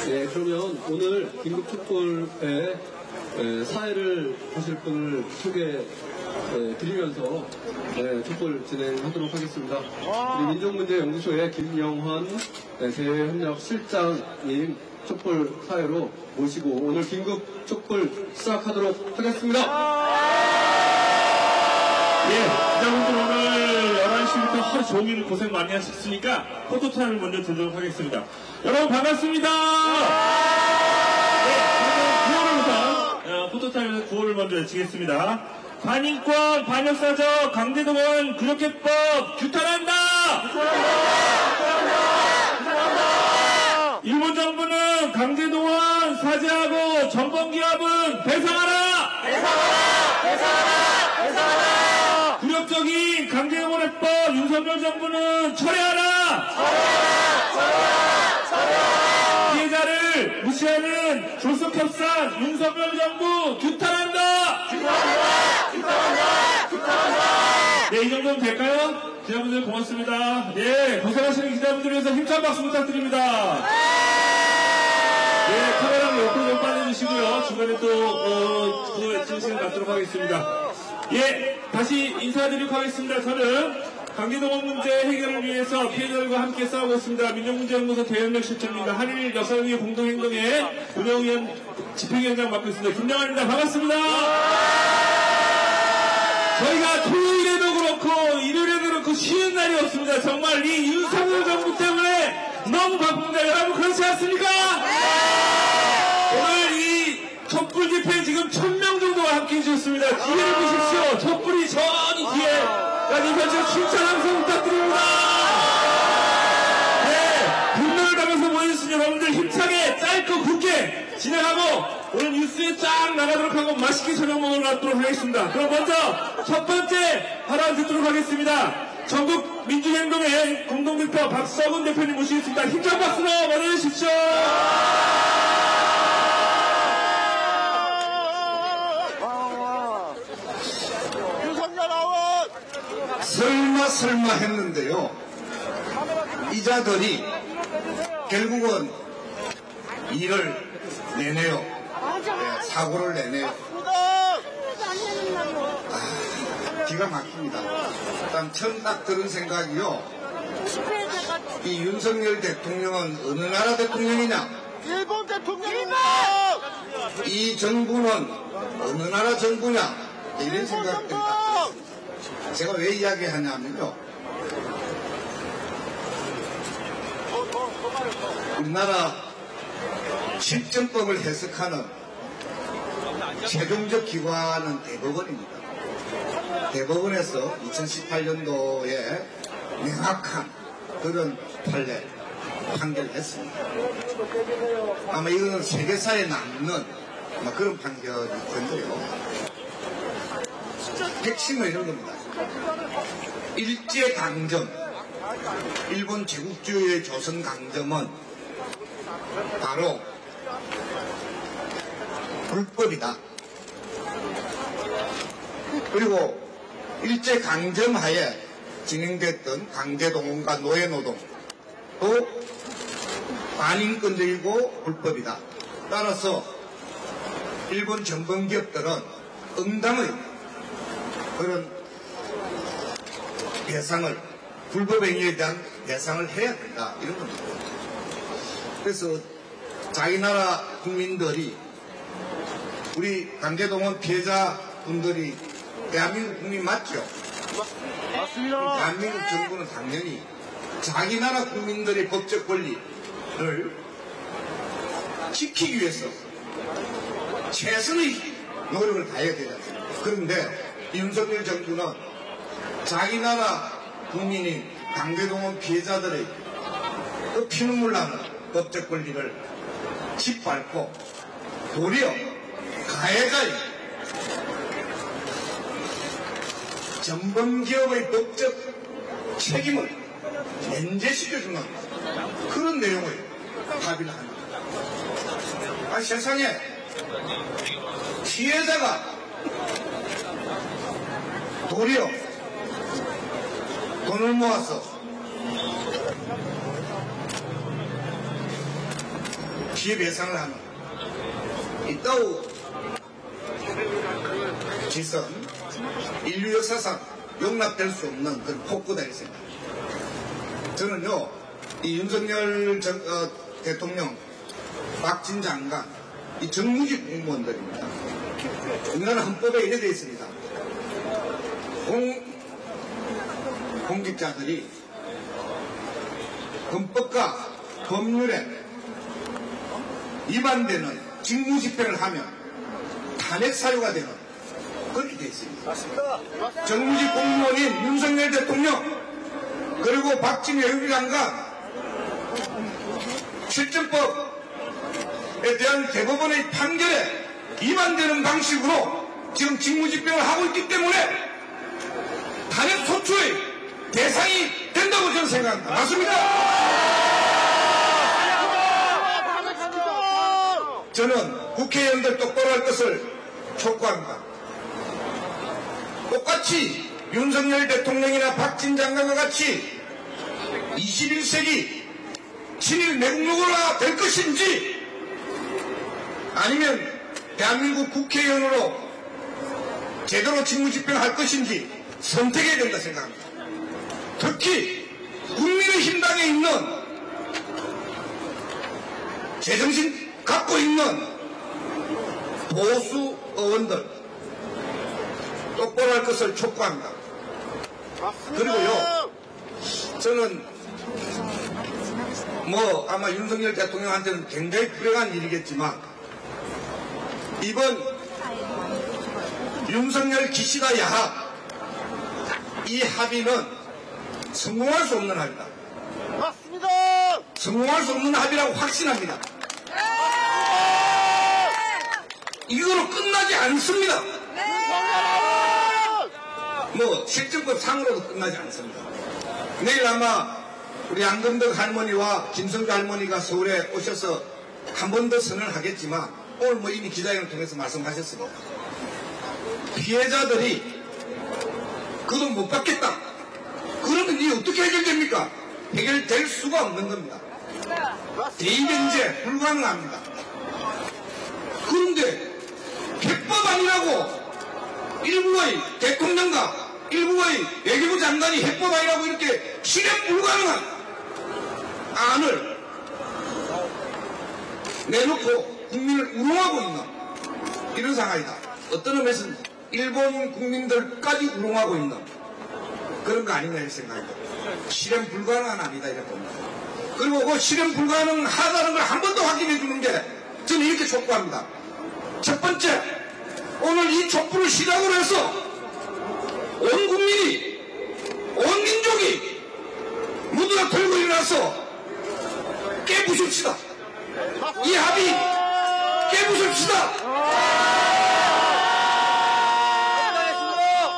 네, 그러면 오늘 긴급촉불에 사회를 하실 분을 소개해 드리면서 촉불 진행하도록 하겠습니다. 우리 민족문제연구소의 김영환 대외협력실장님 촉불 사회로 모시고 오늘 긴급 촉불 시작하도록 하겠습니다. 예, 기자분들 오늘 11시부터 하루 종일 고생 많이 하셨으니까 포토타임을 먼저 드리도록 하겠습니다. 여러분 반갑습니다. 네, 그러면 포토타임에서 구호를 먼저 외치겠습니다. 반인권, 반역사적, 강제동원, 구역해법, 규탄한다! 일본 정부는 강제동원 사죄하고 정권기업은 배상하라! 굴욕적인 강제동원해법 윤석열 정부는 철회하라! 피해자를 무시하는 졸속협상 윤석열 정부 규탄한다! 네, 이 정도면 될까요? 기자분들 고맙습니다. 네, 고생하시는 기자분들 위해서 힘찬 박수 부탁드립니다. 네, 카메라 옆으로 좀 빠져주시고요. 중간에 또 구호 외치는 시간 갖도록 하겠습니다. 예, 다시 인사드리도록 하겠습니다. 저는 강제동원 문제 해결을 위해서 피해자들과 함께 싸우고 있습니다. 민족문제연구소 대외협력실장입니다. 한일 여성의 공동행동의 운영위원 집행위원장 맡고 있습니다. 김영환입니다. 반갑습니다. 저희가 토요일에도 그렇고 일요일에도 그렇고 쉬는 날이 없습니다. 정말 이 윤석열 정부 때문에 너무 바쁩니다. 여러분 그렇지 않습니까? 오늘 이 촛불 집회 지금 1000명 정도가 함께 해주셨습니다. 기회를 보십시오. 촛불이 저기 뒤에까지 펼쳐 칭찬 함성 부탁드립니다. 네, 분노를 담아서 모여주신 여러분들 힘차게 짧고 굵게 진행하고 오늘 뉴스에 쫙 나가도록 하고 맛있게 저녁 먹으러 가도록 하겠습니다. 그럼 먼저 첫 번째 발언 듣도록 하겠습니다. 전국 민주행동의 공동대표 박서근 대표님 모시겠습니다. 힘찬 박수로 맞아주십시오. 설마 했는데요. 이자들이 결국은 일을 내네요. 네, 사고를 내네요. 기가 막힙니다. 일단 처음 딱 들은 생각이요. 이 윤석열 대통령은 어느 나라 대통령이냐? 일본 대통령입니다. 이 정부는 어느 나라 정부냐? 이런 생각이 듭니다. 제가 왜 이야기하냐면요. 우리나라 실정법을 해석하는 최종적 기관은 대법원입니다. 대법원에서 2018년도에 명확한 그런 판례, 판결을 했습니다. 아마 이거는 세계사에 남는 그런 판결일 텐데요. 핵심은 이런 겁니다. 일제강점, 일본 제국주의의 조선강점은 바로 불법이다. 그리고 일제강점하에 진행됐던 강제동원과 노예노동 또 반인권적이고 불법이다. 따라서 일본 전범기업들은 응당의 그런 배상을 불법행위에 대한 배상을 해야 된다. 이런 겁니다. 그래서 자기 나라 국민들이 우리 강제동원 피해자분들이 대한민국 국민 맞죠? 맞습니다. 대한민국 정부는 당연히 자기 나라 국민들의 법적 권리를 지키기 위해서 최선의 노력을 다해야 되지 않습니까? 그런데 윤석열 정부는 자기 나라 국민인 강제동원 피해자들의 그 피눈물 나는 법적 권리를 짓밟고 도리어 가해자의 전범기업의 법적 책임을 면제시켜주는 그런 내용을 합의를 합니다. 세상에 피해자가 도리어 돈을 모아서 피해 배상을 하는 이따우 짓은 인류 역사상 용납될 수 없는 그런 폭거다 이 생각. 저는요, 이 윤석열 대통령, 박진 장관, 이 정무직 공무원들입니다. 우리나라 헌법에 이래 되어 있습니다. 공직자들이 헌법과 법률에 위반되는 직무집행을 하면 탄핵 사유가 되는 그렇게 되어 있습니다. 정무직 공무원인 윤석열 대통령 그리고 박진 외교부 장관 실정법에 대한 대법원의 판결에 위반되는 방식으로 지금 직무집행을 하고 있기 때문에 탄핵 소추의 대상이 된다고 저는 생각합니다. 맞습니까? 저는 국회의원들 똑바로 할 것을 촉구합니다. 똑같이 윤석열 대통령이나 박진 장관과 같이 21세기 친일 매국노가 될 것인지 아니면 대한민국 국회의원으로 제대로 직무집행할 것인지 선택해야 된다 생각합니다. 특히 국민의힘당에 있는 제정신 갖고 있는 보수 의원들 똑바로 할 것을 촉구합니다. 그리고요, 저는 아마 윤석열 대통령한테는 굉장히 불행한 일이겠지만 이번 윤석열 기시다 야합 이 합의는 성공할 수 없는 합의다. 맞습니다. 성공할 수 없는 합의라고 확신합니다. 이거로 끝나지 않습니다. 실정법 상으로도 끝나지 않습니다. 내일 아마 우리 양금덕 할머니와 김성주 할머니가 서울에 오셔서 한 번 더 선언을 하겠지만 오늘 이미 기자회견을 통해서 말씀하셨습니다. 피해자들이 그 돈 못 받겠다. 그러면 이게 어떻게 해결됩니까? 해결될 수가 없는 겁니다. 대의변제 불가능합니다. 그런데 해법 아니라고 일부의 대통령과 일부의 외교부 장관이 해법 아니라고 이렇게 실현 불가능한 안을 내놓고 국민을 우롱하고 있는 이런 상황이다. 어떤 의미에서는 일본 국민들까지 우롱하고 있는 그런 거 아닌가 할 생각입니다. 실현 불가능한 안이다 이렇게 봅니다. 그리고 그 실현 불가능하다는 걸 한 번 더 확인해 주는 게 저는 이렇게 촉구합니다. 첫 번째, 오늘 이 촛불을 시작으로 해서 온 국민이, 온 민족이 모두가 들고 일어나서 깨부숩시다. 이 합의 깨부숩시다.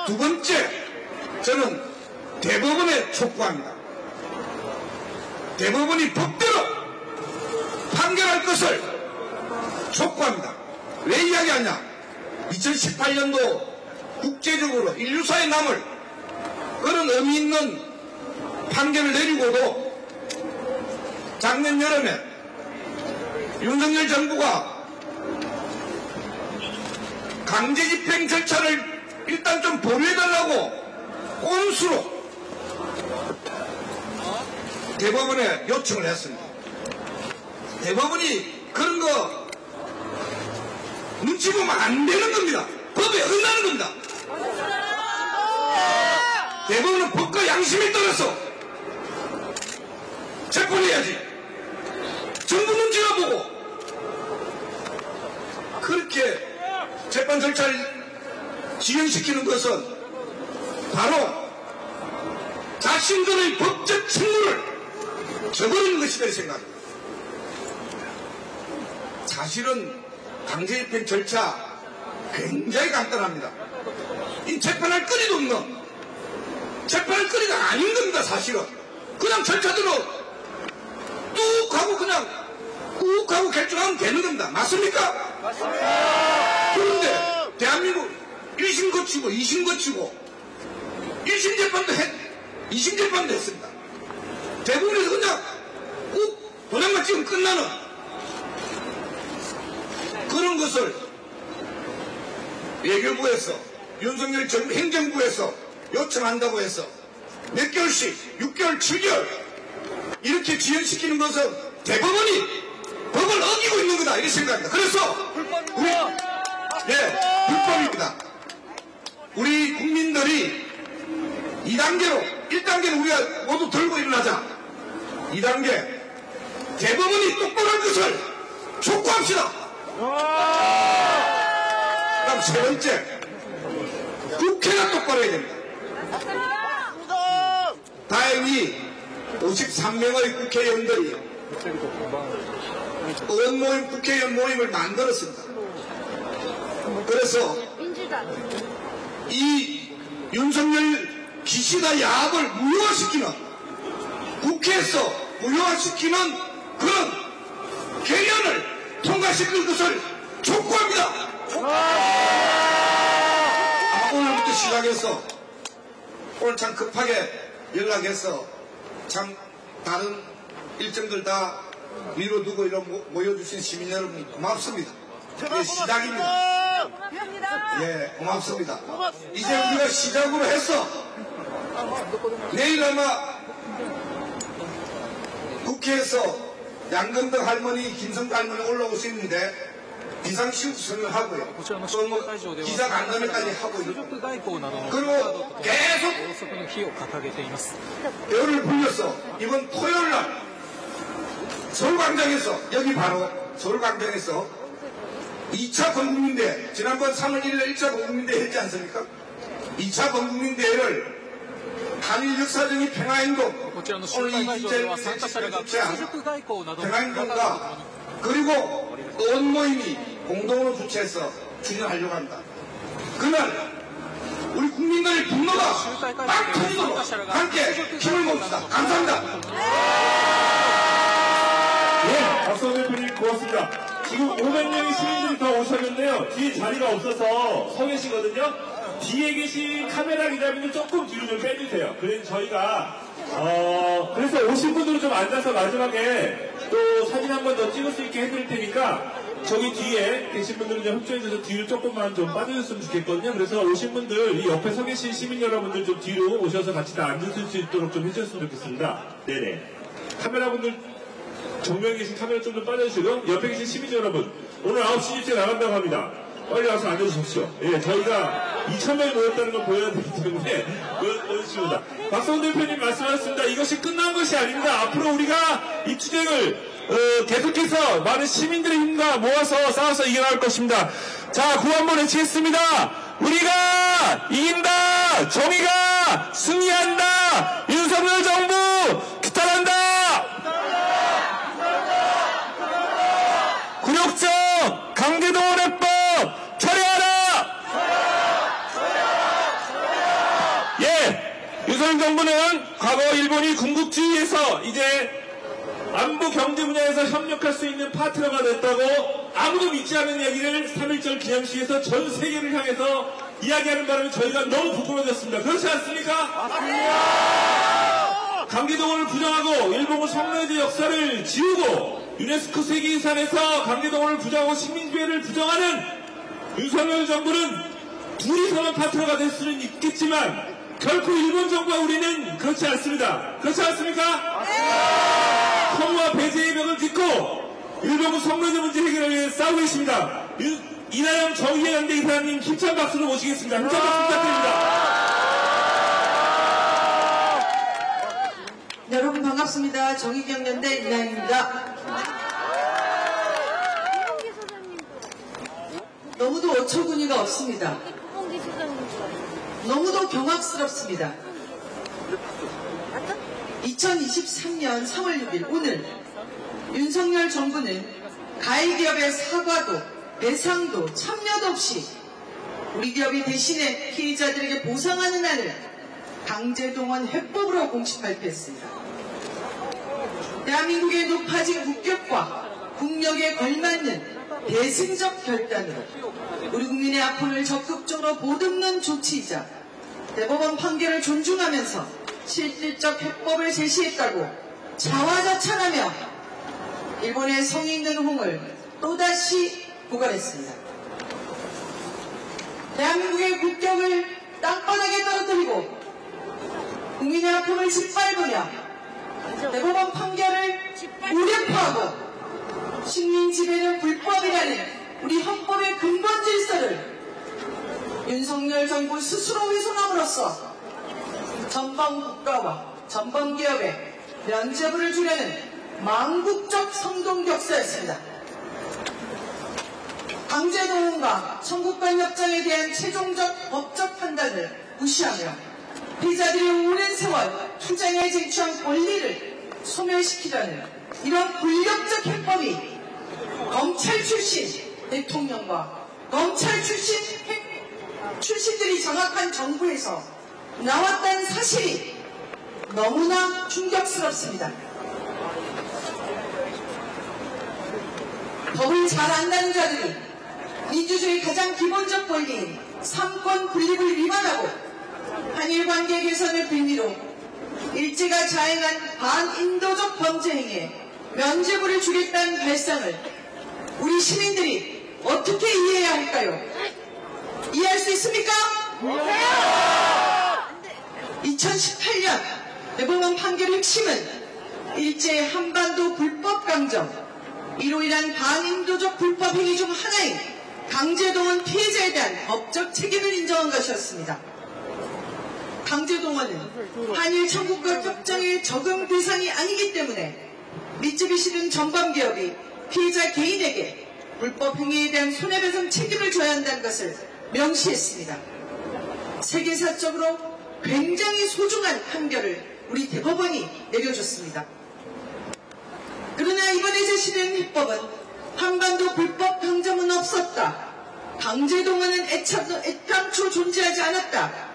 두 번째, 저는 대법원에 촉구합니다. 대법원이 법대로 판결할 것을 촉구합니다. 왜 이야기하냐? 2018년도 국제적으로 인류사에 남을 그런 의미 있는 판결을 내리고도 작년 여름에 윤석열 정부가 강제집행 절차를 일단 좀 보류해달라고 꼼수로 대법원에 요청을 했습니다. 대법원이 그런 거 눈치 보면 안 되는 겁니다. 법에 어긋나는 겁니다. 대법원은 법과 양심에 따라서 재판해야지. 정부 눈치나 보고 그렇게 재판 절차를 진행시키는 것은 바로 자신들의 법적 책무를 저버리는 것이다 이 생각입니다. 사실은 강제집행 절차 굉장히 간단합니다. 이 재판할 거리도 없는 재판할 거리가 아닌 겁니다. 사실은 그냥 절차대로 뚝 하고 그냥 꾹 하고 결정하면 되는 겁니다. 맞습니까? 맞습니다. 그런데 대한민국 1심 거치고 2심 거치고 1심 재판도 2심 재판도 했습니다. 대부분에서 그냥 꾹 도장만 찍으면 끝나는 것을 외교부에서 윤석열 전 행정부에서 요청한다고 해서 몇 개월씩 6개월 7개월 이렇게 지연시키는 것은 대법원이 법을 어기고 있는 거다 이렇게 생각합니다. 그래서 불법입니다. 우리 국민들이 2단계로 1단계는 우리가 모두 들고 일어나자. 2단계 대법원이 똑바로 한 것을 촉구합시다. 그다음 세 번째 국회가 똑바로 해야 됩니다. 다행히 53명의 국회의원들이 의원 모임, 국회의원 모임을 만들었습니다. 그래서 이 윤석열 기시다 야합을 무효화시키는 국회에서 무효화시키는 그런 개헌을 통과시킬 것을 촉구합니다. 오늘부터 시작해서 오늘 참 급하게 연락해서 참 다른 일정들 다 미뤄두고 이런 모여주신 시민 여러분 고맙습니다. 이게 시작입니다. 예, 고맙습니다. 이제 우리가 시작으로 해서 내일 아마 국회에서 양근덕 할머니, 김성주 할머니 올라오시는데 비상시국선을 하고요. 또 뭐 기자간담회까지 하고 있고 그리고 계속 열을 불려서 이번 토요일날 서울광장에서 여기 바로 서울광장에서 2차 범국민대회 지난번 3월 1일 1차 범국민대회 했지 않습니까? 2차 범국민대회를 한일 역사적인 평화행동 오늘 이기재 주최한 평화행동과 그리고 의원 모임이 공동으로 주최해서 추진하려고 합니다. 그날 우리 국민들의 분노가 막 터지도록 함께 힘을 모읍시다. 감사합니다. 예, 박성호 대표님 고맙습니다. 지금 500명의 시민들이 더 오셨는데요. 뒤에 자리가 없어서 서 계시거든요. 뒤에 계신 카메라 기자분들 조금 뒤로 좀 빼주세요. 그래서 저희가 그래서 오신 분들은 좀 앉아서 마지막에 또 사진 한 번 더 찍을 수 있게 해드릴 테니까 저기 뒤에 계신 분들은 좀 협조해줘서 뒤로 조금만 좀 빠져줬으면 좋겠거든요. 그래서 오신 분들, 이 옆에 서 계신 시민 여러분들 좀 뒤로 오셔서 같이 다 앉으실 수 있도록 좀 해주셨으면 좋겠습니다. 네네. 카메라분들, 정면에 계신 카메라 좀 빠져주시고, 옆에 계신 시민 여러분, 오늘 9시 일찍 나간다고 합니다. 빨리 와서 앉아주십시오. 예, 저희가 2,000명이 모였다는 걸 보여야 되기 때문에 모여주십니다. 박성훈 대표님 말씀하셨습니다. 이것이 끝난 것이 아닙니다. 앞으로 우리가 이 투쟁을 계속해서 많은 시민들의 힘과 모아서 싸워서 이겨나갈 것입니다. 자, 구호 한번 외치겠습니다. 우리가 이긴다. 정의가 승리한다. 윤석열 정부 규탄한다. 굴욕적 강제동원해법 철회하라. 예, 윤석열 정부는 과거 일본이 군국주의에서 이제 안보 경제 분야에서 협력할 수 있는 파트너가 됐다고 아무도 믿지 않는 얘기를 3.1절 기념식에서 전 세계를 향해서 이야기하는 바람에 저희가 너무 부끄러워졌습니다. 그렇지 않습니까? 맞습니다. 강제동원을 부정하고 일본군 성노예제 역사를 지우고 유네스코 세계유산에서 강제동원을 부정하고 식민지배를 부정하는 윤석열 정부는 둘이서만 파트너가 될 수는 있겠지만 결코 일본 정부와 우리는 그렇지 않습니다. 그렇지 않습니까? 성과 배제의 벽을 딛고 일본군 성노예제 문제 해결을 위해 싸우고 있습니다. 이나영 정의의 연대 이사님 힘찬 박수로 모시겠습니다. 힘찬 박수 부탁드립니다. 여러분 반갑습니다. 정의경연대 이나영입니다. 너무도 어처구니가 없습니다. 너무도 경악스럽습니다. 2023년 3월 6일 오늘 윤석열 정부는 가해 기업의 사과도 배상도 참여도 없이 우리 기업이 대신에 피해자들에게 보상하는 안을 강제동원 해법으로 공식 발표했습니다. 대한민국의 높아진 국격과 국력에 걸맞는 대승적 결단으로 우리 국민의 아픔을 적극적으로 보듬는 조치이자 대법원 판결을 존중하면서 실질적 해법을 제시했다고 자화자찬하며 일본의 성의 있는 홍을 또다시 구가했습니다. 대한민국의 국격을 땅바닥에 떨어뜨리고 국민의 아픔을 짓밟으며 대법원 판결을 무력화하고 식민 지배는 불법이라는 우리 헌법의 근본 질서를 윤석열 정부 스스로 훼손함으로써 전범 국가와 전범 기업에 면죄부를 주려는 망국적 성동격사였습니다. 강제동원과 청구권협정에 대한 최종적 법적 판단을 무시하며 피해자들의 오랜 세월 투쟁에 쟁취한 권리를 소멸시키려는 이런 굴욕적 해법이 검찰 출신 대통령과 검찰 출신들이 장악한 정부에서 나왔다는 사실이 너무나 충격스럽습니다. 법을 잘 안다는 자들이 민주주의 가장 기본적 권리인 삼권 분립을 위반하고 한일 관계 개선을 빌미로 일제가 자행한 반인도적 범죄 행위에 면죄부를 주겠다는 발상을 우리 시민들이 어떻게 이해해야 할까요? 이해할 수 있습니까? 2018년 대법원 판결의 핵심은 일제 한반도 불법 강점, 이로 인한 반인도적 불법 행위 중 하나인 강제동원 피해자에 대한 법적 책임을 인정한 것이었습니다. 강제동원은 한일 청구권 협정의 적용 대상이 아니기 때문에 미쯔비시 등 전범기업이 피해자 개인에게 불법 행위에 대한 손해배상 책임을 져야 한다는 것을 명시했습니다. 세계사적으로 굉장히 소중한 판결을 우리 대법원이 내려줬습니다. 그러나 이번에 제시된 입법은 한반도 불법 강점은 없었다. 강제동원은 애당초 존재하지 않았다.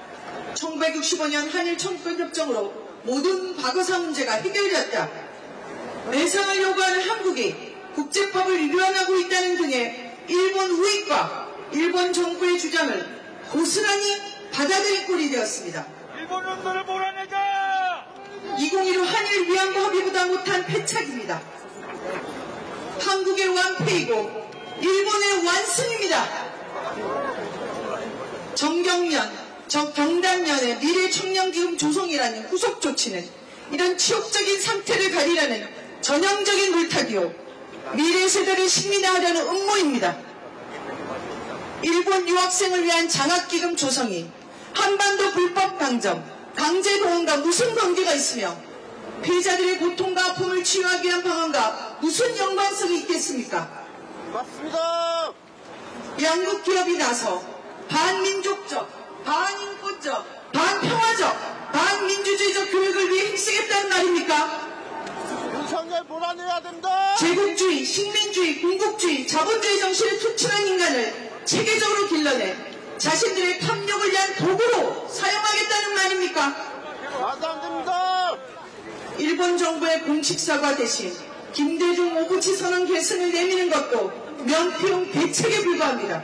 1965년 한일 청구권협정으로 모든 과거사 문제가 해결되었다. 매상을 요구하는 한국이 국제법을 위반하고 있다는 등의 일본 우익과 일본 정부의 주장을 고스란히 받아들인 꼴이 되었습니다. 일본 놈들을 몰아내자! 2015 한일 위안부 합의보다 못한 패착입니다. 한국의 완패이고 일본의 완승입니다. 경단년의 미래청년기금 조성이라는 후속 조치는 이런 치욕적인 상태를 가리라는 전형적인 물타기요, 미래 세대를 식민화하려는 음모입니다. 일본 유학생을 위한 장학기금 조성이 한반도 불법 강점, 강제동원과 무슨 관계가 있으며 피해자들의 고통과 아픔을 치유하기 위한 방안과 무슨 연관성이 있겠습니까? 맞습니다! 양국 기업이 나서 반민족적, 반인권적, 반평화적, 반민주주의적 교육을 위해 힘쓰겠다는 말입니까? 윤석열 몰아내야 된다! 제국주의, 식민주의, 군국주의, 자본주의 정신을 투철한 인간을 체계적으로 길러내 자신들의 탐욕을 위한 도구로 사용하겠다는 말입니까? 말도 안 됩니다! 일본 정부의 공식 사과 대신 김대중 오부치 선언 개선을 내미는 것도 명피용 대책에 불과합니다.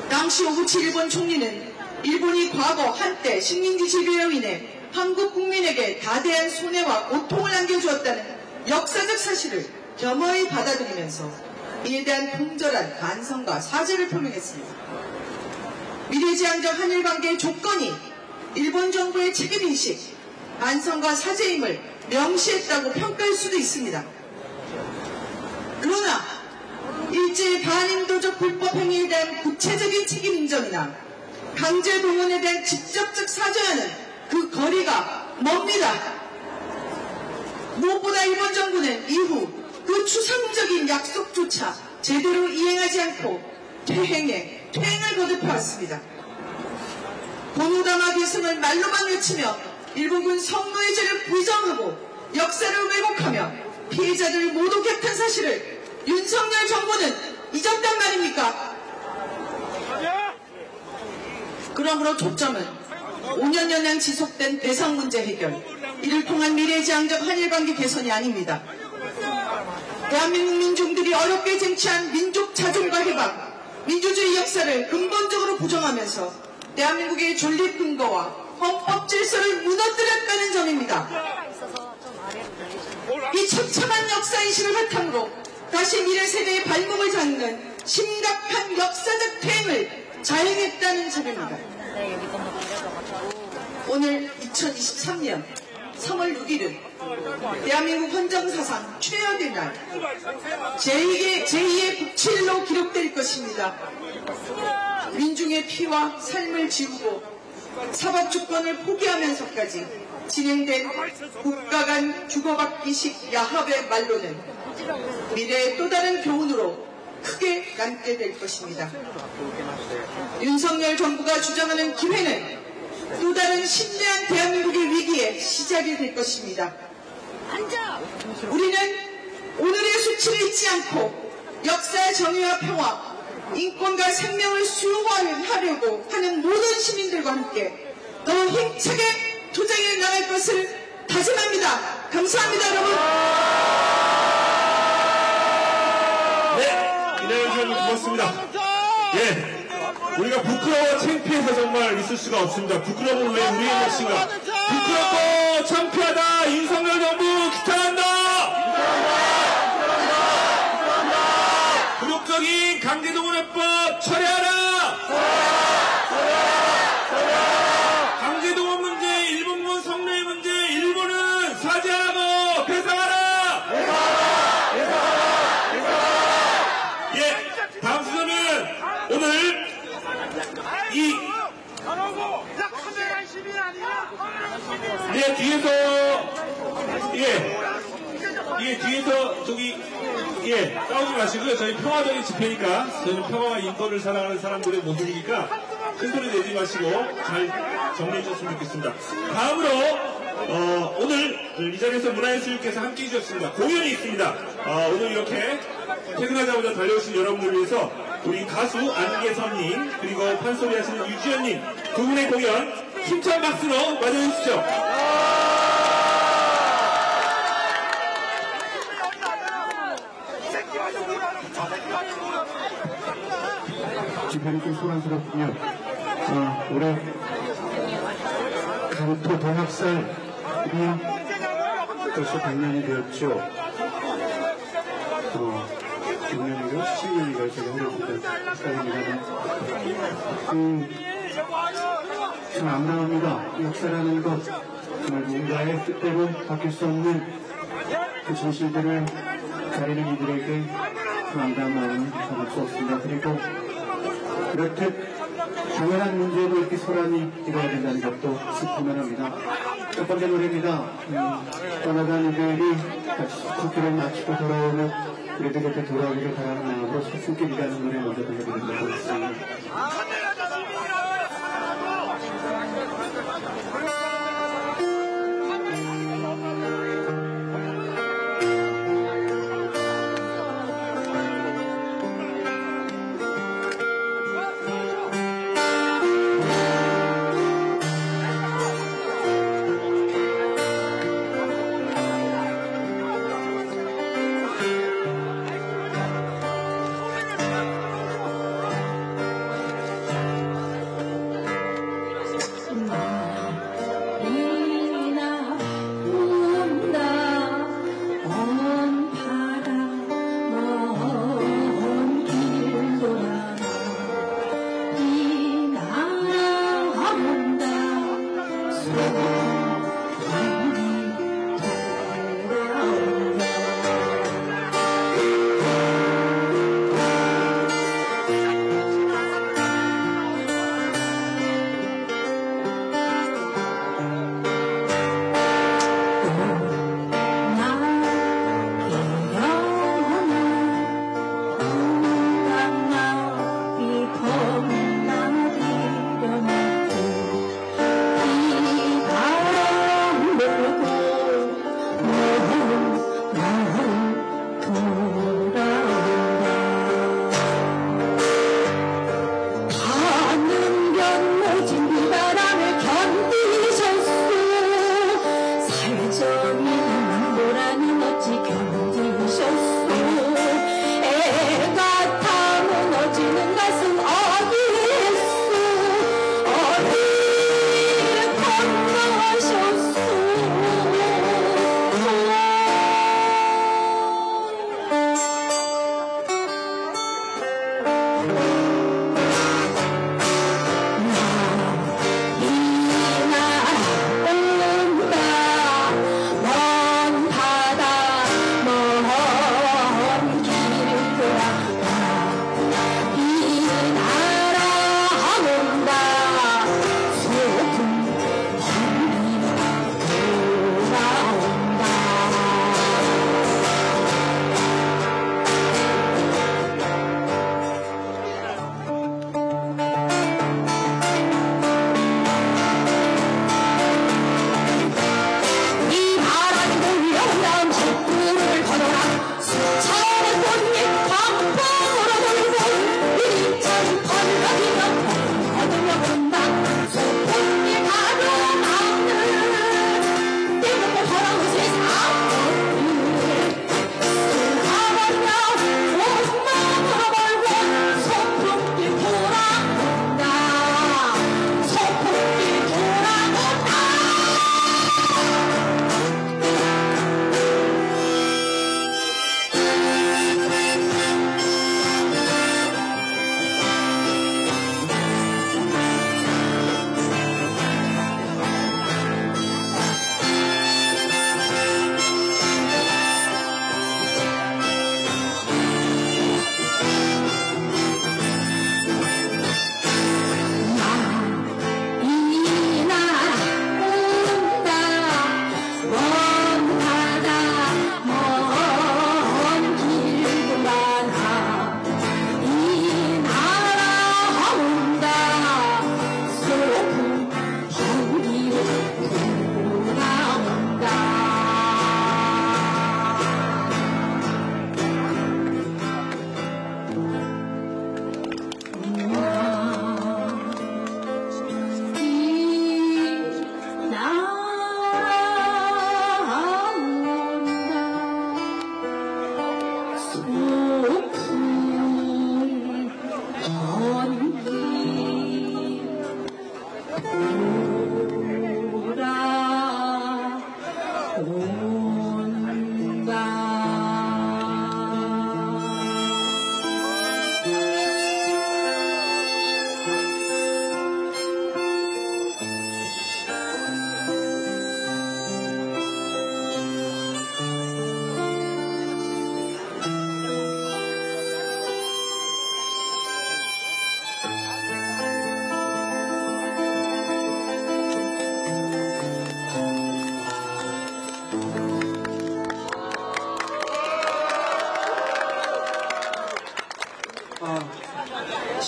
당시 오부치 일본 총리는 일본이 과거 한때 식민지 지배로 인해 한국 국민에게 다대한 손해와 고통을 안겨주었다는 역사적 사실을 겸허히 받아들이면서 이에 대한 통절한 반성과 사죄를 표명했습니다. 미래지향적 한일관계의 조건이 일본 정부의 책임인식, 반성과 사죄임을 명시했다고 평가할 수도 있습니다. 그러나 일제의 반인도적 불법 행위에 대한 구체적인 책임 인정이나 강제동원에 대한 직접적 사죄하는 그 거리가 멉니다. 무엇보다 일본 정부는 이후 그 추상적인 약속조차 제대로 이행하지 않고 퇴행을 거듭해왔습니다. 본오다마 계승을 말로만 외치며 일본군 성노예 죄를 부정하고 역사를 왜곡하며 피해자들을 모독했던 사실을 윤석열 정부는 잊었단 말입니까? 그러므로 초점은 5년여냥 지속된 배상 문제 해결, 이를 통한 미래지향적 한일관계 개선이 아닙니다. 대한민국 민중들이 어렵게 쟁취한 민족 자존과 해방, 민주주의 역사를 근본적으로 부정하면서 대한민국의 존립 근거와 헌법 질서를 무너뜨렸다는 점입니다. 이 처참한 역사인식을 바탕으로 다시 미래 세대의 발목을 잡는 심각한 역사적 퇴행을 자행했다는 점입니다. 오늘 2023년 3월 6일은 대한민국 헌정사상 최악의 날 제2의 국칠로 기록될 것입니다. 민중의 피와 삶을 지우고 사법주권을 포기하면서까지 진행된 국가 간 주고받기식 야합의 말로는 미래의 또 다른 교훈으로 크게 남게 될 것입니다. 윤석열 정부가 주장하는 기회는 또 다른 심대한 대한민국의 위기의 시작이 될 것입니다. 우리는 오늘의 수치를 잊지 않고 역사의 정의와 평화, 인권과 생명을 수호하려고 하는 모든 시민들과 함께 더 힘차게 투쟁해 나갈 것을 다짐합니다. 감사합니다, 여러분. 네, 이내영 시장님 고맙습니다. 예. 우리가 부끄러워 창피해서 정말 있을 수가 없습니다. 부끄러움을 왜 우리의 몫인가? 부끄럽고 창피하다. 윤석열 정부 규탄한다. 굴욕적인 강제동원해법 철회하라. 강제동원 문제, 일본군 성노예 문제, 일본은 사죄하라고 배상하라. 예, 다음 순서는 오늘 뒤에서 싸우지 마시고요. 저희 평화적인 집회니까, 저희는 평화와 인권을 사랑하는 사람들의 모습이니까 큰 소리 내지 마시고 잘 정리해 주셨으면 좋겠습니다. 다음으로 오늘 이 자리에서 문화예술님께서 함께 해주셨습니다. 공연이 있습니다. 오늘 이렇게 퇴근하자마자 달려오신 여러분들 위해서 우리 가수 안계선님 그리고 판소리 하시는 유지연님 두 분의 공연 힘찬 박수로 맞이해주십시오. 집회는 좀 소란스럽군요. 올해 강토 동학살이 벌써 100년이 되었죠. 6년이고 10년이고 제가 어렸을 때입니다만 참 암담합니다. 역사라는 것 정말 누군가의 뜻대로 바뀔 수 없는 그 진실들을 가리는 이들에게 그 암담한 마음을 참을 수 없습니다. 그리고 그렇듯 당연한 문제도 이렇게 소란이 일어야 된다는 것도 슬프면 합니다. 첫 번째 노래입니다. 떠나간 이들이 다시 숙기를 마치고 돌아오며 우리들 곁에 돌아오기를 바라는 마음으로 서슴길이라는 노래 먼저 들려드리도록 하겠습니다.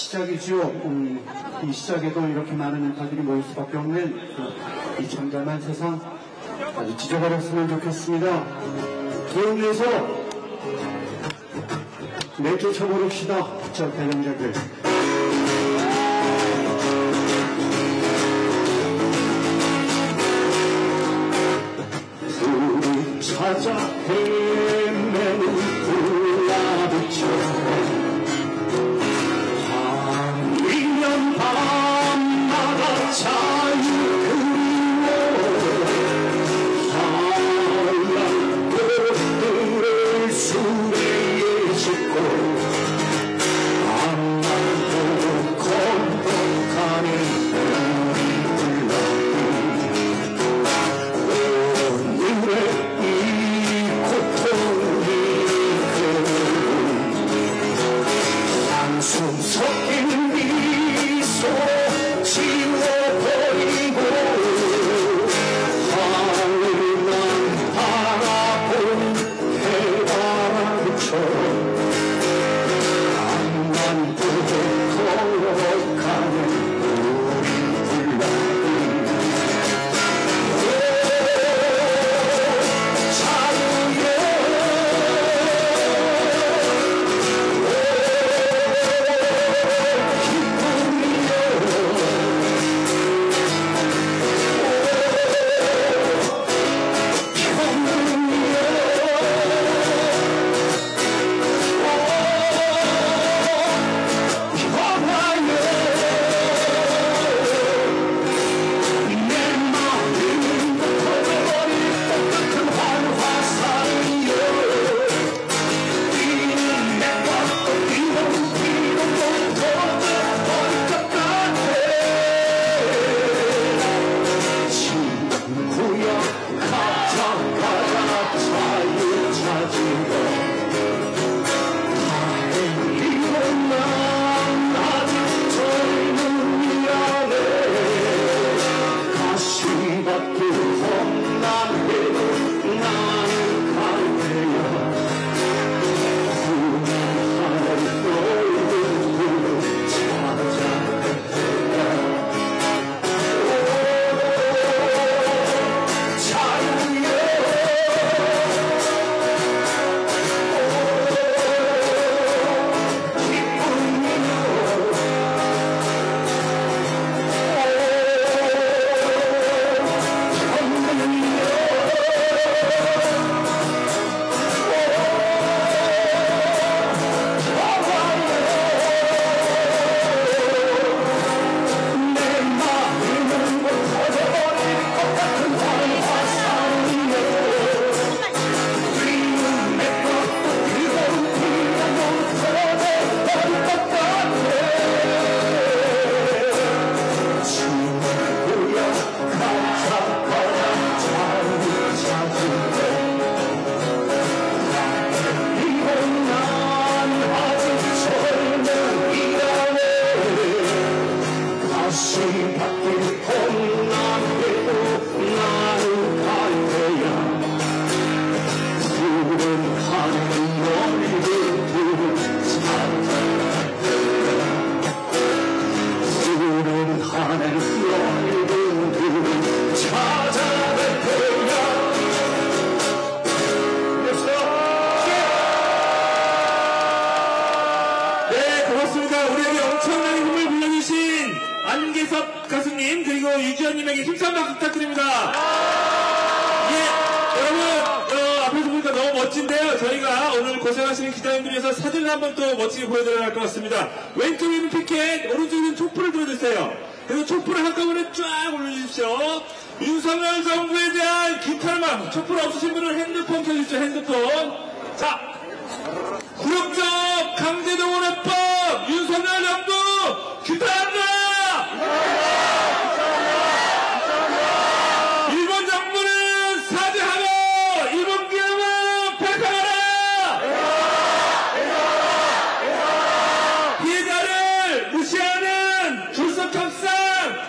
시작이죠. 이 시작에도 이렇게 많은 멘탈들이 모일 수밖에 없는 이 참담한 세상 아주 찢어버렸으면 좋겠습니다. 도움내서 내쫓아버립시다. 저 대령자들. 우리 찾아 헤매는 불나비처럼 밤마다 자유 그리워 하얀 꽃들을 수레에 싣고 밤낮으로 건너가는 우리 불나비 오늘의 이 고통이 한숨 섞인 미소 지워버리고 하늘만 바라본 해바라기처럼 앞만 보고 걸어가는 우리 불나비 자유의 안개섭 가수님 그리고 유지현님에게 힘찬 박수 부탁드립니다. 예, 여러분 앞에서 보니까 너무 멋진데요. 저희가 오늘 고생하시는 기자님들 위해서 사진을 한번 또 멋지게 보여드려야 할 것 같습니다. 왼쪽에는 피켓, 오른쪽에는 촛불을 들어주세요. 그래서 촛불을 한꺼번에 쫙 올려주십시오. 윤석열 정부에 대한 기탈망, 촛불 없으신 분은 핸드폰 켜주십시오. 핸드폰. 자, 굴욕적 강제동원해법 윤석열 정부 규탄한다! 일본 정부는 사죄하고 일본 기업은 백화하라! 피해자를 무시하는 줄석 협상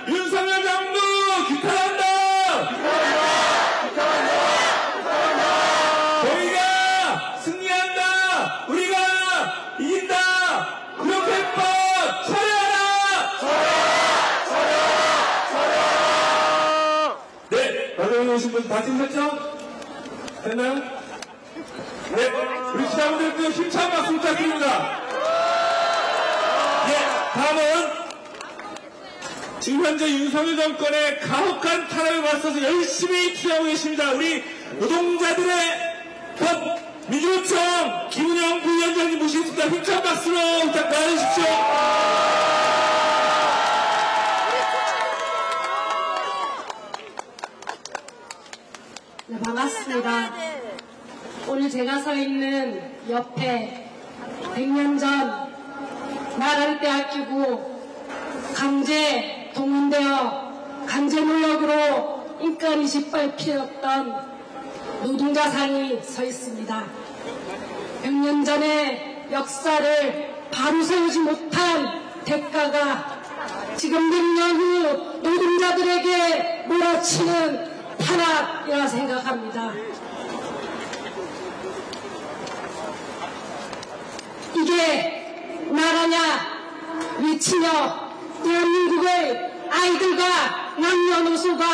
윤석열 정부 규탄한다! 저희가 승리한다! 우리가 이긴다! 굴욕해법 처리하라! 네, 방송에 오신 분 다 찍으셨죠? 됐나요? 네, 우리 기자분들도 힘찬 박수 부탁드립니다. 네, 다음은 지금 현재 윤석열 정권의 가혹한 탄압에 맞서서 열심히 투쟁하고 계십니다. 우리 노동자들의 법 민주노총 김은영 부위원장님 모시겠습니다. 힘찬 박수로 부탁드려주십시오. 네, 반갑습니다. 오늘 제가 서 있는 옆에 100년 전 나라를 빼앗기고 강제 동원되어 강제 노역으로 인권이 짓밟혔던 노동자상이 서 있습니다. 100년 전의 역사를 바로 세우지 못한 대가가 지금 100년 후 노동자들에게 몰아치는 탄압이라 생각합니다. 이게 나라냐 외치며 대한민국의 아이들과 남녀노소가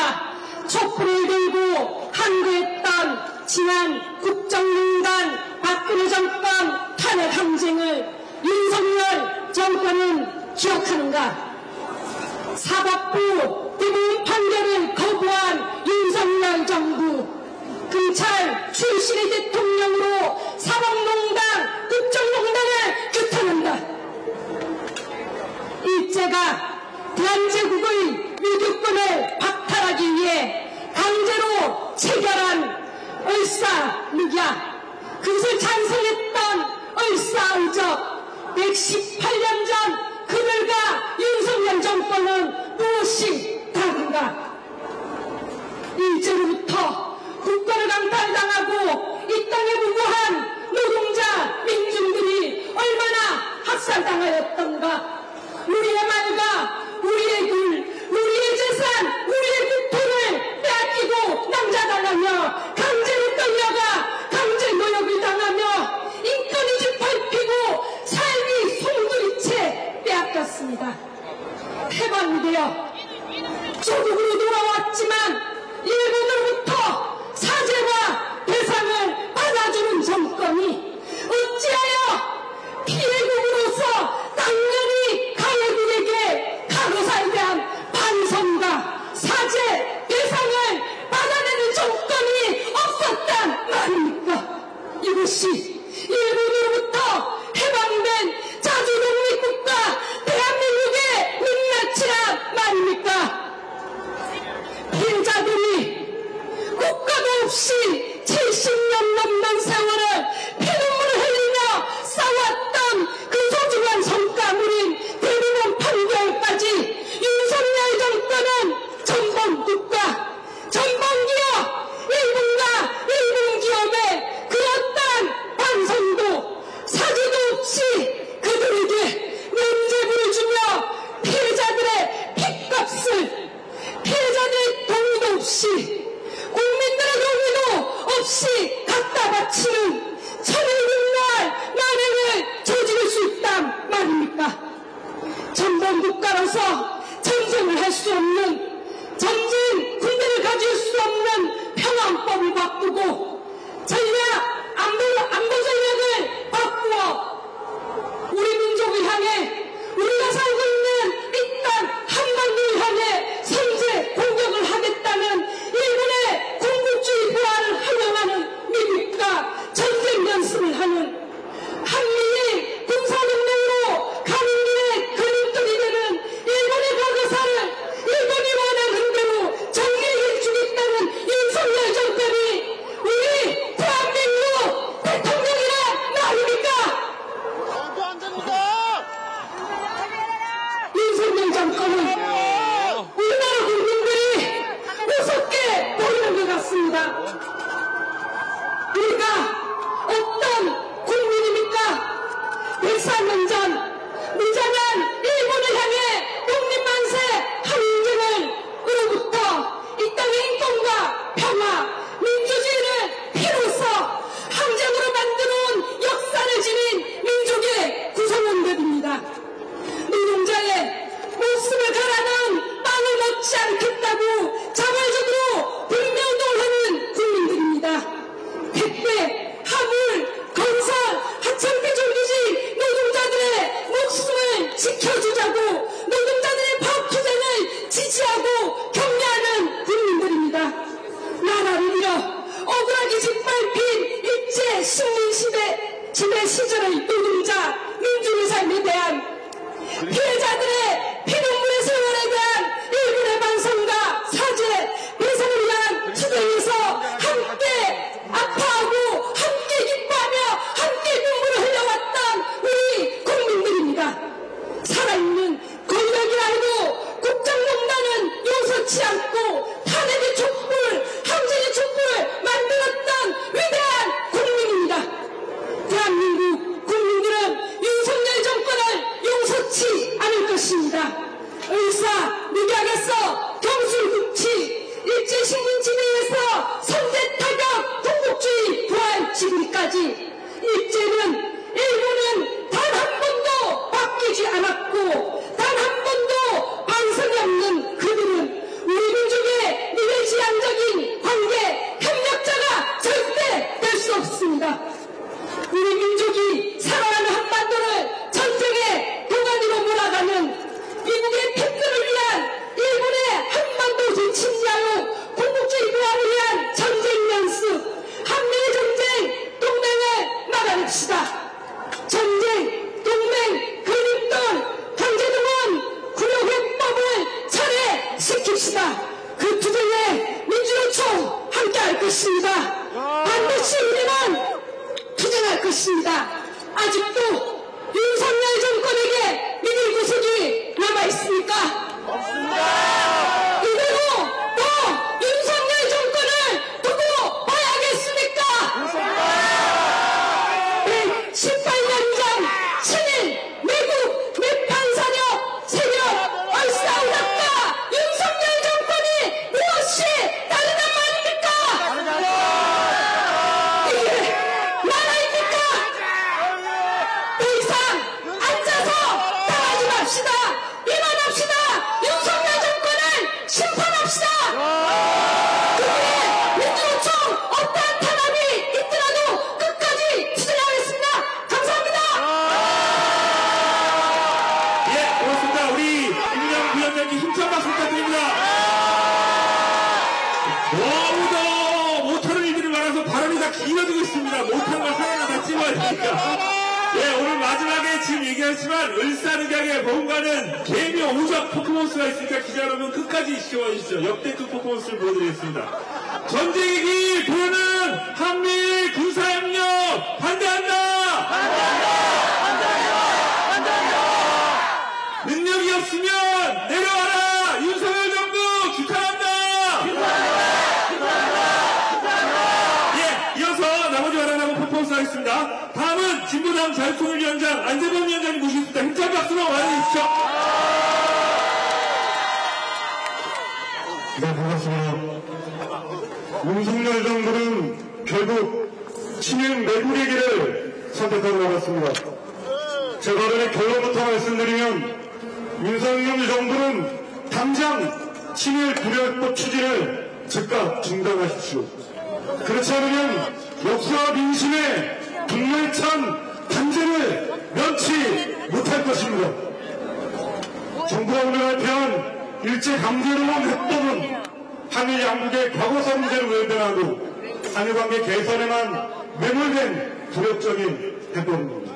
촛불을 들고 항거했던 지난 국정농단 박근혜 정권 탄핵 항쟁을 윤석열 정권은 기억하는가? 사법부 대법원 판결을 거부한 윤석열 정부, 검찰 출신의 대통령으로 사법농단, 국정농단을 규탄한다. 일제가 대한제국의 유교권을 박탈하기 위해 강제로 체결한 을사늑약, 그것을 찬성했던 을사의적 118년 전 그들과 윤석열 정권은 무엇이 다른가? 일제로부터 국가를 강탈당하고 이 땅에 무고한 노동자 민중들이 얼마나 학살당하였던가? 우리의 말과 우리의 글, 우리의 재산, 우리의 국토를 빼앗기고 낭자당하며 강제로 끌려가 강제 노역을 당하며 인권이 짓밟히고 삶이 송두리째 빼앗겼습니다. 해방되어 조국으로 돌아왔지만 일본으로부터 사죄와 배상을 받아주는 정권이 어찌하여 피해국으로서 당연히 가해국에게 가로사에 대한 반성과 사죄, 배상을 받아내는 정권이 없었단 말입니까? 이것이 일본으로부터 해방된 자주독립국가 대한민국의 민낯이란 말입니까? 피해자들이 국가도 없이 70년 넘는 세월을 피눈물을 흘리며 쌓았던 그 소중한 성과물인 대법원 판결까지 윤석열 정권은 전범국가, 전범기업, 일본과 일본기업의 그릇한 반성도 사죄도 없이 그들에게 면죄부를 주며 피해자들의 핏값을, 피해자들의 동의도 없이, 국민들의 동의도 없이 갖다 바치는 천일국날 만행을 저지를 수 있단 말입니까? 전범국가로서 전쟁을 할 수 없는, 전진 군대를 가질 수 없는 평안법을 바꾸고 전략, 안보 전략을 바꾸어 우리 민족을 향해, 우리가 살고 있는 이 땅 한반도를 향해 선제 공격을 하겠다는 일본의 군국주의 부활을 환영하는 미국과 104년 전 무장한 일본을 향해 독립만세 항쟁으로부터 이 땅의 인권과 평화, 민주주의를 피로써 항쟁으로 만들어온 역사를 지닌 민족의 구성원들입니다. 노동자의 목숨을 갈아넣은 빵을 먹지 않겠다고 자발적으로 불매운동을 하는 국민들입니다. 택배, 화물, 건설, 하청비 조기직 노동자들의 목숨을 지켜주자고 노동자들의 파업투쟁을 지지하고 격려하는 국민들입니다. 나라를 잃어 억울하게 짓밟힌 일제 식민지배 시절의 노동자 민중의 삶에 대한 피해자들의 피눈물의 세월에 대한 일본의 반성과 사죄, 배상을 위한 투쟁에서 함께 아파하고 함께 기뻐하며 함께 눈물을 흘려왔던 우리 국민들입니다. 살아있는 권력이라도 국정농단은 용서치 않고 탄핵의 촛불, 항쟁의 촛불을 만들었던 위대한 국민입니다. 대한민국 국민들은 윤석열 정권을 용서치 않을 것입니다. 의사늑약에서 경술국치, 일제식민지배에서 선제타격, 동국주의 부활지구리까지 일본은 단 한 번도 바뀌지 않았고 단 한 번도 반성이 없는 그들은 우리 민족의 미래지향적인 관계 협력자가 절대 될 수 없습니다. 우리 민족이 살아가는 한반도를 전쟁의 도가니로 몰아가는 미국의 태클을 위한 일본의 한반도 침략으로 공국주의 부활을 위한 전쟁 연습, 한미일 전쟁 동맹을 막아냅시다. 전쟁, 동맹, 근육돈, 경제동원, 구력회법을 철회시킵시다. 그 투쟁에 민주노총 함께할 것입니다. 반드시 우리는 투쟁할 것입니다. 아직도 윤석열 정권에게 믿을 구석이 남아있습니까? 없습니다. 이대로 또 윤석열 정권을 두고 봐야겠습니까? 118년 전 친일, 매국, 매판사력, 세력, 얼싸우다가 윤석열 정권이 무엇이 다르단 말입니까? 이게 나라입니까? 더 이상 앉아서 당하지 맙시다. 일어납시다. 윤석열 정권을 심판합시다. 그게 민주노총 어떠한 탄압이 있더라도 끝까지 투쟁하겠습니다. 감사합니다. 예, 고맙습니다. 우리 임명 부위원장님 힘찬 박수 부탁드립니다. 너무도 못하는 일들이 많아서 발언이 다 길어지고 있습니다. 못한 걸 하나하나 다 찍어야 되니까. 예, 오늘 마지막에 지금 얘기했지만 을사늑약의 뭔가는 개묘 오적 퍼포먼스가 있으니까 기자 여러분 끝까지 지켜봐 주시죠. 역대급 퍼포먼스를 보여드리겠습니다. 전쟁의 길 도는 한미일 군사협력 반대한다! 능력이 없으면 내려와라! 윤석열 정부 규탄한다! 예, 이어서 나머지 발언하고 퍼포먼스 하겠습니다. 다음은 진보당 자유통일위원장 안재범 위원장님 모시겠습니다. 힘찬 박수로 환영해 주십시오. 네, 반갑습니다. 윤석열 정부는 결국 친일 매국의 길을 선택하고 나갔습니다. 제 발언의 결론부터 말씀드리면 윤석열 정부는 당장 친일 불협법 추진을 즉각 중단하십시오. 그렇지 않으면 역사와 민심의 분열찬 단죄를 면치 못할 것입니다. 정부가 오늘 발표한 일제강제로운 해법은 한일 양국의 과거사 문제를 외면하고 한일관계 개선에만 매몰된 굴욕적인 해법입니다.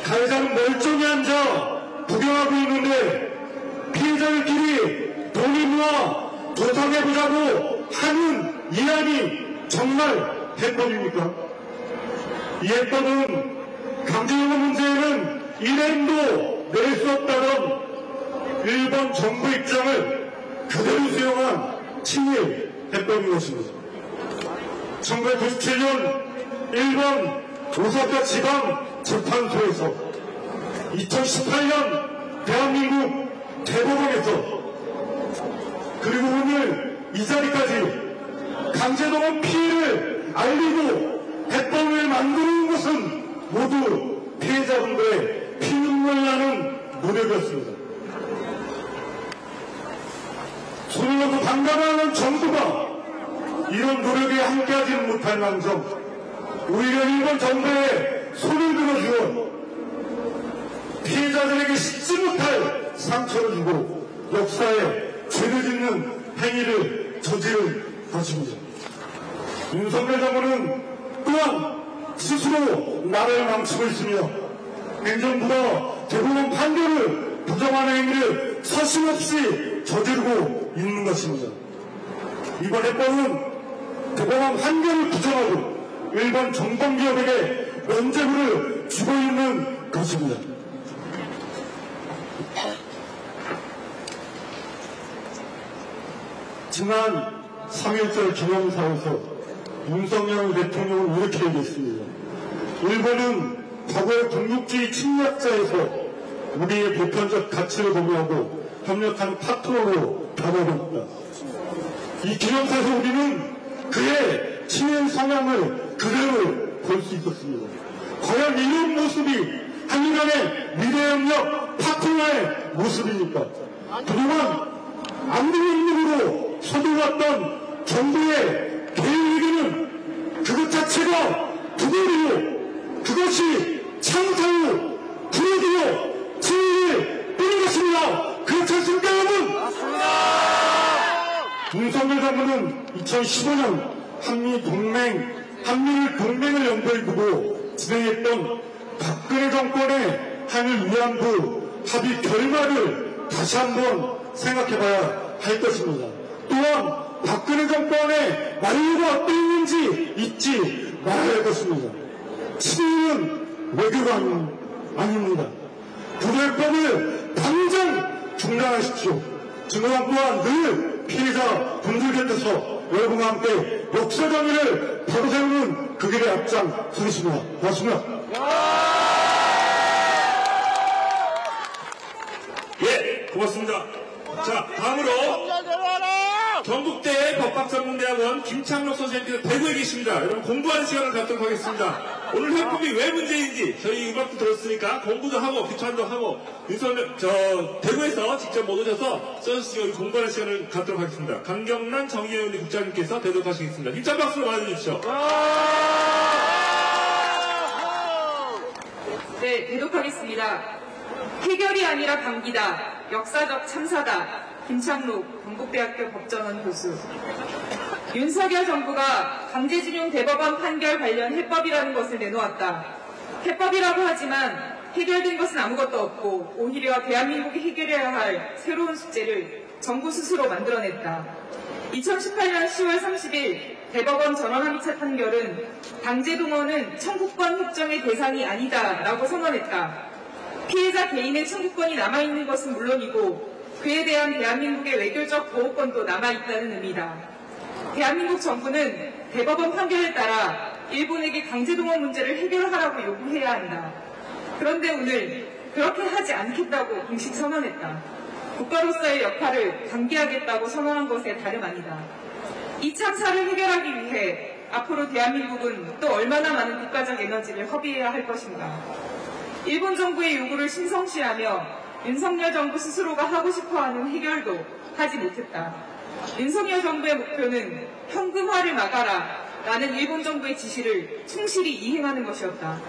가해자는 멀쩡히 앉아 구경하고 있는데 피해자들끼리 돈을 모아 도탕해보자고 하는 이야기 정말 해법입니까? 이 해법은 강제영화 문제에는 일행도 낼 수 없다던 일본 정부 입장을 그대로 수용한 친일 해법인 것입니다. 1997년 일본 오사카 지방 재판소에서 2018년 대한민국 대법원에서 그리고 오늘 이 자리까지 강제동원 피해를 알리고 해법을 만드는 것은 모두 피해자분들의 피눈물 나는 노력이었습니다. 손을 놓고 반감하는 정부가 이런 노력에 함께하지는 못할 망정 오히려 일본 정부에 손을 들어주어 피해자들에게 씻지 못할 상처를 주고 역사에 죄를 짓는 행위를 저지른 것입니다. 윤석열 정부는 또한 스스로 나라를 망치고 있으며 행정부가 대법원 판결을 부정하는 행위를 서슴없이 저지르고 있는 것입니다. 이번 해법은 대법원 판결을 부정하고 일본 정권기업에게 면죄부를 주고 있는 것입니다. 지난 3.1절 기념사에서 윤석열 대통령은 이렇게 얘기했습니다. 일본은 과거의 독립주의 침략자에서 우리의 보편적 가치를 공유하고 협력하는 파트너로 변하고 있다. 이 기념사에서 우리는 그의 친일 성향을 그대로 볼 수 있었습니다. 과연 이런 모습이 한일 간의 미래협력 파트너의 모습입니까? 그동안 안보인력으로 서둘렀던 정부의 계획에는 그것 자체가 부도리요, 그것이 창사요, 불효요, 진리를 뿌린 것입니다. 그렇지 않습니까, 여러분? 맞습니다. 윤석열 정부는 2015년 한미일 동맹을 연결 두고 진행했던 박근혜 정권의 한일 위안부 합의 결말을 다시 한번 생각해봐야 할 것입니다. 또한 박근혜 정권의 만료가 어땠는지 잊지 말아야 할 것입니다. 친일은 외교가 아닙니다. 부결법을 당장 중단하십시오. 증언 또한 늘 피해자 분들 곁에서 여러분과 함께 역사정의를 바로 세우는 그 길에 앞장서겠습니다. 고맙습니다. 예, 고맙습니다. 자, 다음으로 경북대 법학전문대학원 김창록 선생님께서 대구에 계십니다. 여러분 공부하는 시간을 갖도록 하겠습니다. 오늘 해법이 왜 문제인지 저희 음악도 들었으니까 공부도 하고 비판도 하고 대구에서 직접 못 오셔서 써주시고 공부하는 시간을 갖도록 하겠습니다. 강경란 정의연 국장님께서 대도록 하시겠습니다. 힘찬 박수로 맞아주십시오. 네, 대독하겠습니다. 해결이 아니라 방기다. 역사적 참사다. 김창록 경북대학교 법전원 교수. 윤석열 정부가 강제징용 대법원 판결 관련 해법이라는 것을 내놓았다. 해법이라고 하지만 해결된 것은 아무것도 없고 오히려 대한민국이 해결해야 할 새로운 숙제를 정부 스스로 만들어냈다. 2018년 10월 30일 대법원 전원합의체 판결은 강제동원은 청구권 획정의 대상이 아니다 라고 선언했다. 피해자 개인의 청구권이 남아있는 것은 물론이고 그에 대한 대한민국의 외교적 보호권도 남아있다는 의미다. 대한민국 정부는 대법원 판결에 따라 일본에게 강제동원 문제를 해결하라고 요구해야 한다. 그런데 오늘 그렇게 하지 않겠다고 공식 선언했다. 국가로서의 역할을 방기하겠다고 선언한 것에 다름 아니다. 이 참사를 해결하기 위해 앞으로 대한민국은 또 얼마나 많은 국가적 에너지를 허비해야 할 것인가. 일본 정부의 요구를 심성시하며 윤석열 정부 스스로가 하고 싶어하는 해결도 하지 못했다. 윤석열 정부의 목표는 현금화를 막아라 라는 일본 정부의 지시를 충실히 이행하는 것이었다.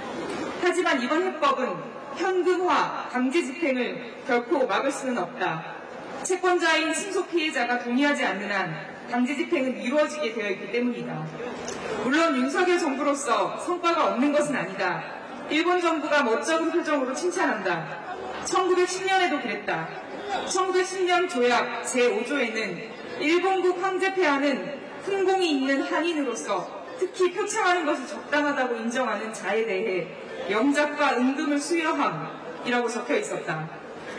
하지만 이번 해법은 현금화, 강제 집행을 결코 막을 수는 없다. 채권자인 친속 피해자가 동의하지 않는 한 강제 집행은 이루어지게 되어 있기 때문이다. 물론 윤석열 정부로서 성과가 없는 것은 아니다. 일본 정부가 멋쩍은 표정으로 칭찬한다. 1910년에도 그랬다. 1910년 조약 제5조에는 일본국 황제 폐하는 훈공이 있는 한인으로서 특히 표창하는 것이 적당하다고 인정하는 자에 대해 영작과 은금을 수여함이라고 적혀 있었다.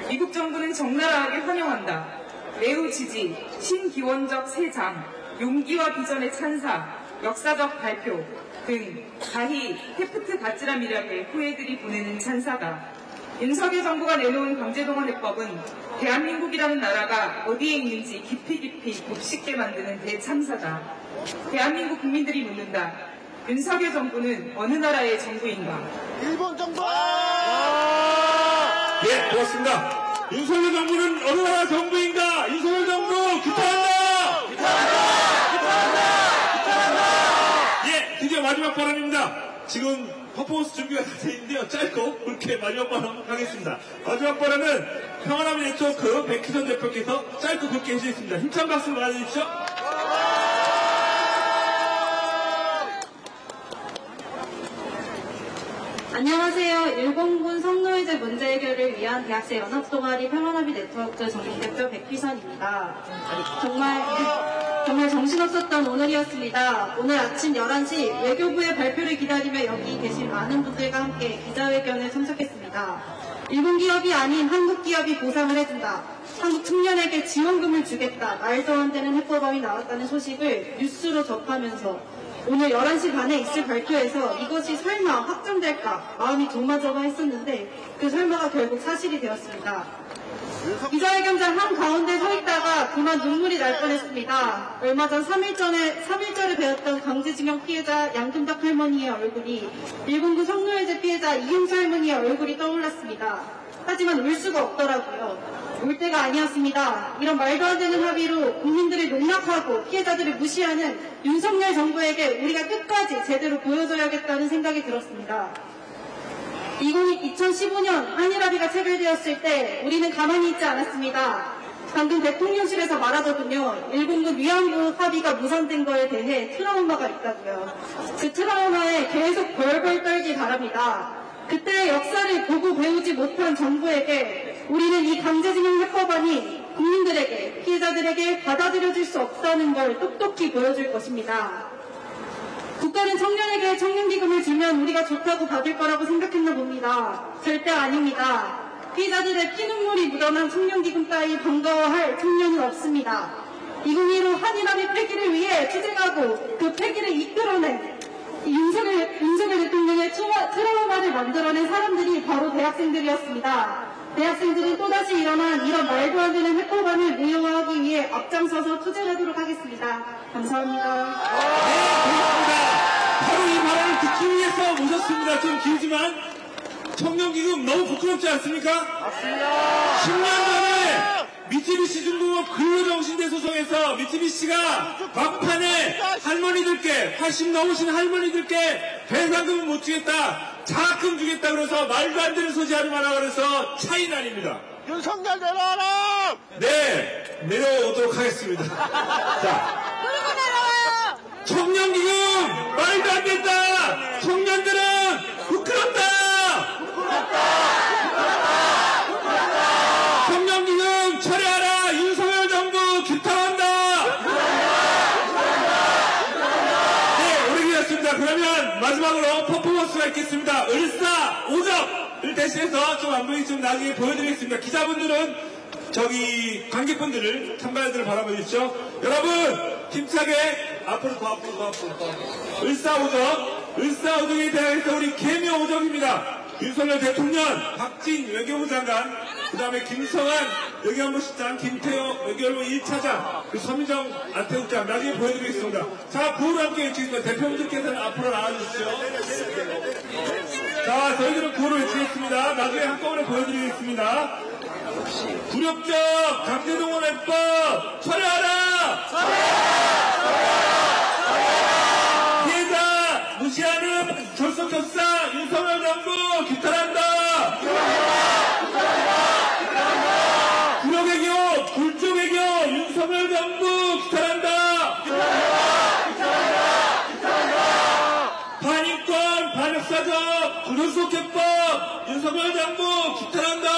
미국 정부는 적나라하게 환영한다. 매우 지지, 신기원적 세장, 용기와 비전의 찬사, 역사적 발표, 등 가히 테프트 가찌람이라고 후예들이 보내는 찬사다. 윤석열 정부가 내놓은 강제동원해법은 대한민국이라는 나라가 어디에 있는지 깊이 곱씹게 만드는 대참사다. 대한민국 국민들이 묻는다. 윤석열 정부는 어느 나라의 정부인가? 일본 정부! 예, 고맙습니다. 윤석열 정부는 어느 나라 정부인가? 윤석열 정부 규탄한다! 예, 드디어 마지막 발언입니다. 지금 퍼포먼스 준비가 다 돼 있는데요. 짧고 굵게 마지막 발언 하겠습니다. 마지막 발언은 평화남의 네트워크 백희선 대표께서 짧고 굵게 해주셨습니다. 힘찬 박수 받아주십시오. 안녕하세요. 일본군 성노예제 문제 해결을 위한 대학생 연합동아리 평화나비 네트워크 전국대표 백희선입니다. 정말 정신없었던 오늘이었습니다. 오늘 아침 11시 외교부의 발표를 기다리며 여기 계신 많은 분들과 함께 기자회견에 참석했습니다. 일본 기업이 아닌 한국 기업이 보상을 해준다. 한국 청년에게 지원금을 주겠다. 말도 안 되는 해법안이 나왔다는 소식을 뉴스로 접하면서 오늘 11시 반에 있을 발표에서 이것이 설마 확정될까 마음이 조마조마했었는데 그 설마가 결국 사실이 되었습니다. 기자회견장 한가운데 서 있다가 그만 눈물이 날 뻔했습니다. 얼마 전 3.1절을 배웠던 강제징용 피해자 양금덕 할머니의 얼굴이 일본군 성노예제 피해자 이용수 할머니의 얼굴이 떠올랐습니다. 하지만 울 수가 없더라고요. 울 때가 아니었습니다. 이런 말도 안 되는 합의로 국민들을 농락하고 피해자들을 무시하는 윤석열 정부에게 우리가 끝까지 제대로 보여줘야겠다는 생각이 들었습니다. 2015년 한일 합의가 체결되었을 때 우리는 가만히 있지 않았습니다. 방금 대통령실에서 말하더군요. 일본군 위안부 합의가 무산된 거에 대해 트라우마가 있다고요. 그 트라우마에 계속 벌벌 떨기 바랍니다. 그때의 역사를 보고 배우지 못한 정부에게 우리는 이 강제징용 해법안이 국민들에게, 피해자들에게 받아들여질 수 없다는 걸 똑똑히 보여줄 것입니다. 국가는 청년에게 청년기금을 주면 우리가 좋다고 받을 거라고 생각했나 봅니다. 절대 아닙니다. 피해자들의 피눈물이 묻어난 청년기금 따위 반가워할 청년은 없습니다. 2015 한일합의 폐기를 위해 투쟁하고 그 폐기를 이끌어낸 윤석열 대통령의 트라우마를 만들어낸 사람들이 바로 대학생들이었습니다. 대학생들은 또다시 일어난 이런 말도 안 되는 해법안을 무효화하기 위해 앞장서서 투쟁하도록 하겠습니다. 감사합니다. 네, 고맙습니다. 바로 이 발언을 듣기 위해서 모셨습니다. 좀 길지만 청년기금 너무 부끄럽지 않습니까? 맞습니다. 10년 전에 미쓰비시 중공업 근로정신대 소송에서 미쓰비시가 막판에 할머니들께 80 넘으신 할머니들께 배상금을 못 주겠다, 장학금 주겠다 그래서 말도 안 되는 소리 하지 마라 그래서 차이 아닙니다. 윤석열 내려와라! 네, 내려오도록 하겠습니다. 자, 청년기금 말도 안 된다. 청년들은 부끄럽다. 청년기금 철회하라. 윤석열 정부 규탄한다. 네, 오래 기다렸습니다. 그러면 마지막으로 퍼포먼스가 있겠습니다. 을사오적을 대신해서 좀 안 보이게 좀 나중에 보여드리겠습니다. 기자분들은 저기 관객분들을 참가자들을 바라봐 주십시오. 여러분 힘차게 앞으로 더 앞으로. 을사오적에 대해서 우리 개묘오적입니다. 윤석열 대통령, 박진 외교부 장관, 그 다음에 김성한 외교안보실장, 김태호 외교안보 1차장, 그 서민정 안태욱장 나중에 보여드리겠습니다. 자, 구호를 함께 외치겠습니다. 대표분들께서는 앞으로 나와주십시오. 자, 저희들은 구호를 외치겠습니다. 나중에 한꺼번에 보여드리겠습니다. 굴욕적 강제동원해법 철회하라! 피해자 무시하는 졸속협상 윤석열 정부 규탄한다! 굴욕외교, 굴욕외교 윤석열 정부 규탄한다! 반인권, 반역사적 졸속협법 윤석열 정부 규탄한다!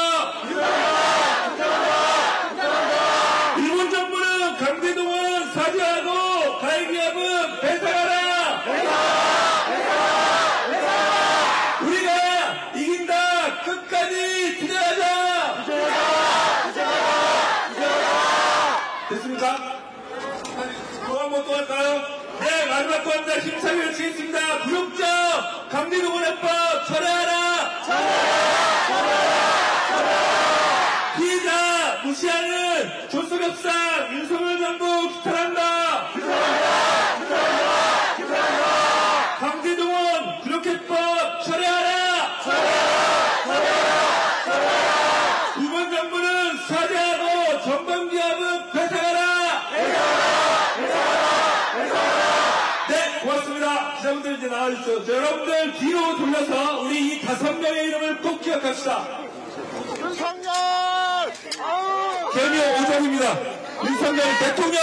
일본 정부는 강제동원 사죄하고 가해기합은 배상하라! 우리가 이긴다! 끝까지 투쟁하자! 됐습니까? 또 한 번 또 할까요? 네, 마지막 받고 합니다. 힘차게 외치겠습니다. 굴욕적 강제동원해법 철회하라! 피해자 무시하는 조석협상 윤석열 정부 기탄한다! 강제동원 굴욕해법 철회하라! 이번 정부는 사죄하고 전방기합은 배상하라! 네, 고맙습니다. 기자분들 이제 나와주시죠. 여러분들 뒤로 돌려서 우리 이 5명의 이름을 꼭 기억합시다. 윤석열! 개묘 5장입니다. 윤석열 대통령,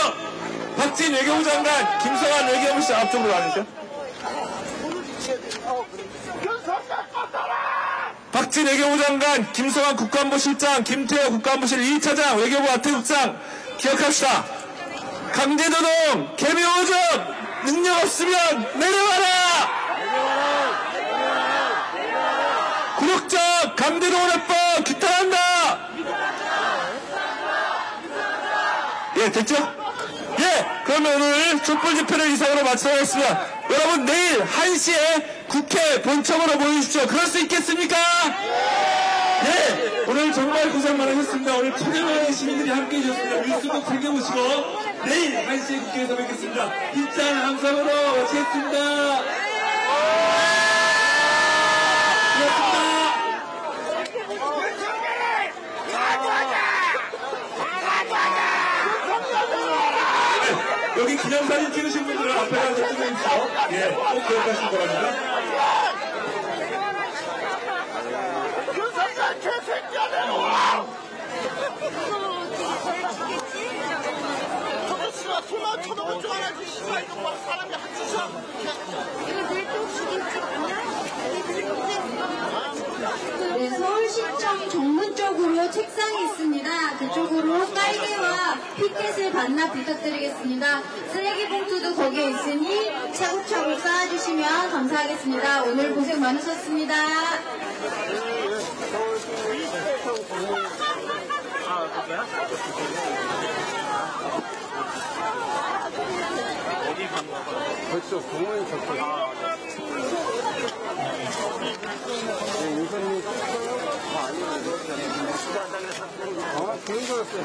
박진 외교부 장관, 김성환 외교부시장 앞쪽으로 와주세요. 박진 외교부 장관, 김성환 국가안보 실장, 김태호 국가안보실 2차장, 외교부 아태국장 기억합시다. 강제노동, 개묘 5장, 능력 없으면 내려와라! 굴욕적 강제동원해법 규탄한다! 예, 됐죠? 예, 그러면 오늘 촛불 집회를 이상으로 마치겠습니다. 여러분 내일 1시에 국회 본청으로 모이십시오. 그럴 수 있겠습니까? 예, 오늘 정말 고생 많으셨습니다. 오늘 천여 명의 시민들이 함께 해주셨습니다. 뉴스 꼭 챙겨보시고 내일 1시에 국회에서 뵙겠습니다. 입장 함성으로 마치겠습니다. 고맙습니다. 여기 기념사진 찍으신 분들은 앞에 가서 찍으십시오. 예, 꼭 기억하시기 바랍니다. 윤석열 개새끼야 내려와! 저거 씨발 손만 쳐다볼 줄 알아야지 씨발 이거 뭐 사람이 한 짓이야. 네, 서울시청 정문 쪽으로 책상이 있습니다. 그쪽으로 빨개와 피켓을 반납 부탁드리겠습니다. 쓰레기 봉투도 거기에 있으니 차곡차곡 쌓아주시면 감사하겠습니다. 오늘 고생 많으셨습니다. 벌써 공원이 졌어. 윤석열이 아니에요. 그런 거였어요.